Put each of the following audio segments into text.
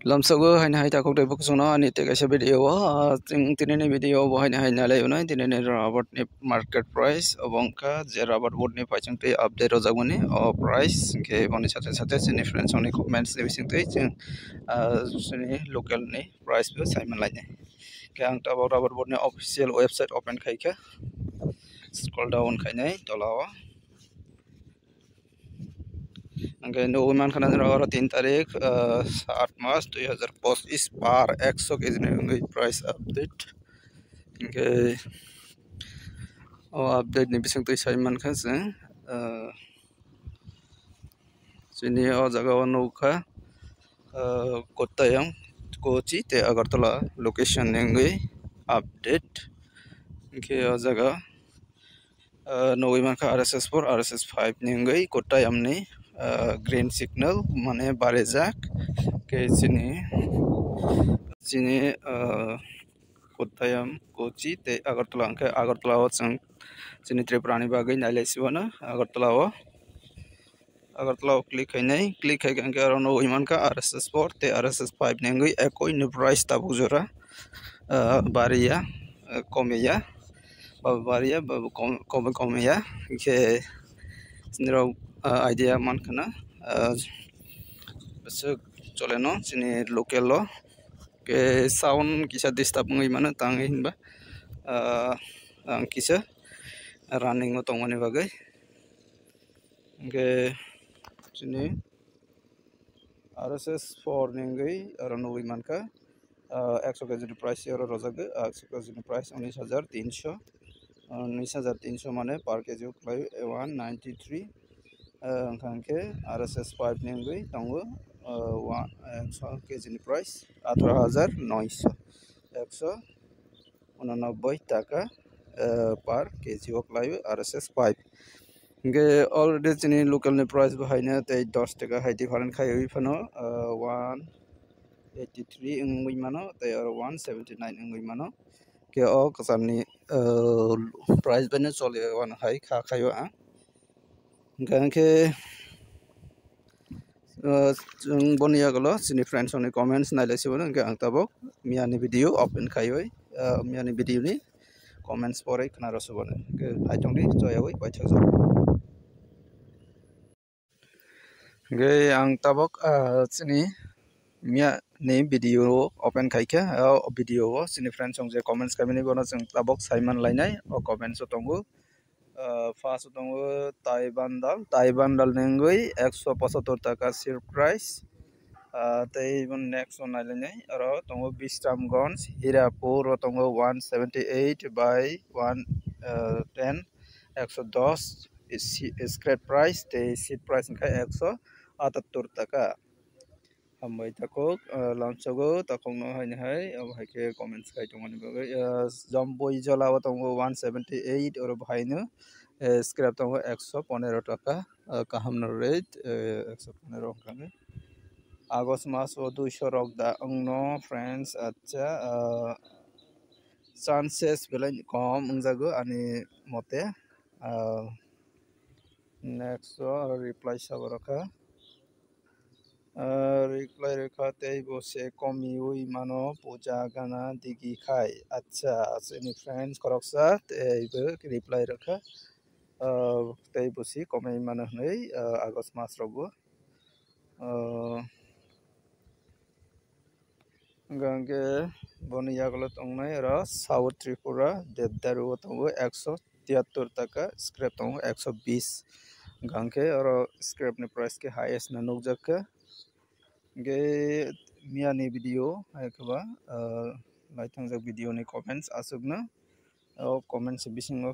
Lamsago haina haita ko tebo kusuno ani te kaisa video tinene video bo haina haina lai unai tinene robot ni market price obongka je robot board ni pachang te update o jagoni o price ke boni sate sate sini friends oni comments ni bising te jeng sini local ni price be simon lai ke ang ta robot board ni official website open khaika scroll down khainai tolawa angke no man khana ro 3 tarik 7 Mac 2025 par 100 kg ni price update angke update ni bising tu Simon khas sini o jaga no kha Kottayam Kochi te Agartala location nengui update angke o jaga no man kha RSS4 RSS5 nengui Kottayam ni green signal mane barejak ke sini Kottayam Kochi te Agartala angke Agartala o sang sini Tripurani bagai nalai siwana Agartala click hai angke no iman ka RSS4 te RSS5 nengui ekoi nu price tabu jora baria komeya komeya ke sinro idea man kana besok chole no sini local lo ke sound kisa disturb ngai mana tang hinba ang kisa running mo tongmani bagai ke sini RSS4 nengai arano iman ka 100 kg price euro rojaga 100 kg price 19300 19300 mane per kg klai 193 angke RSS5 nengai tango 100 kg price 18900 189 টাকা per kg klai RSS5 Ge already chini local ni price bahayna te 10 taka hai different khai hui phano 183 ngui mano te 179 ngui mano ke o kasani price bane chole wan hai kha khayo gang ke bonia galo chini friends oni comments na lesi bono gang tabok miani video open khayoi miani video ni comments pore khana rosubone ke aitongdi joyawai baithak Ge ang tabok sini mia ni video open kaika video sini friends song je comments kami bono jeng tabok Simon lainai o comments tongo first tongo Taibandal nengoi 175 taka share price tei next one lainai aro tongo Bistamganj Hirapur tongo 178 by 110 110 scrap price te seat price kai 178 taka hambai takok lamchago takongno hai ke comments kai tongani bagai Jamboi Jala tongo 178 oro bhaino scrap tongo 115 taka kahamno rate 115 kami August mas 200 rok da angno friends acha chances belai kom ungjago ani mote next reply sabaraka reply rekha tei bose komi ui mano puja gana digi khai acha sini friends koroksa tei reply rekha tei bosi komi mano nei August mas rogo gange boni yaglo tongnai ra South Tripura Devdaru tongo 173 taka scrap tongo 120 gange oro scrap ni price ke highest na nukjaka ge miani video aikaba laitangjak video ni comments asugna comments bisingo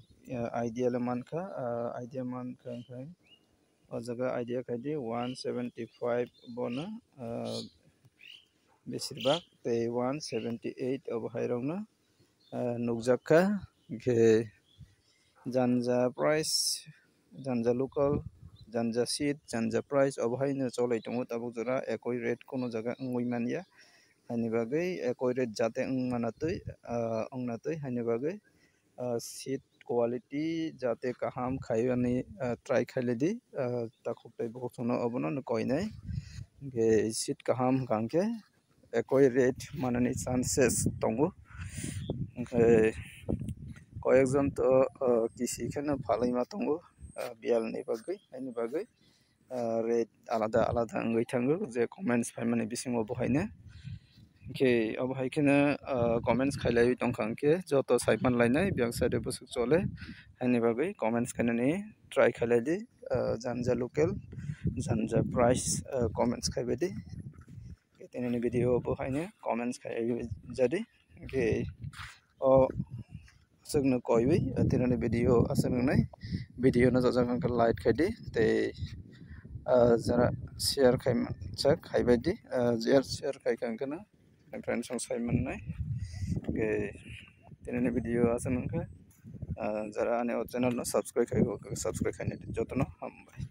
idea le manka kai o jaga idea kaidi 175 bona besirba tei 178 of hairongna nukjaka ge janja price janja local janja seat janja price of haina cholai tongo tabuk jora ekoi rate kono jaga ngui mania hani bagai ekoi rate jate manatui ongnatui hani bagai seat quality jate kaham khayani try khailedi takhok tai boksono obono koinai ge seat kaham gangke ekoi rate manani chances tongo koyekjon to kisi kheno phalai ma tongo bial ni bagai ani bagai rate alada alada ngoi thango je comments phaimani bisingo bohaine ke obhai khena comments khailai tongkhang ke joto saiman lainai byang side busuk chole ani bagai comments khanani try khailai di janja local janja price comments khaibedi tenini video bohaine comments khai jadi ke o asagna koiwi tenini video asagna nai video na jajang ka like khaidi te jara share khai chak khaibedi share khai kankana friends song saiman nai ke tenini video asagna ka jara ane channel no subscribe khai jotno hambai।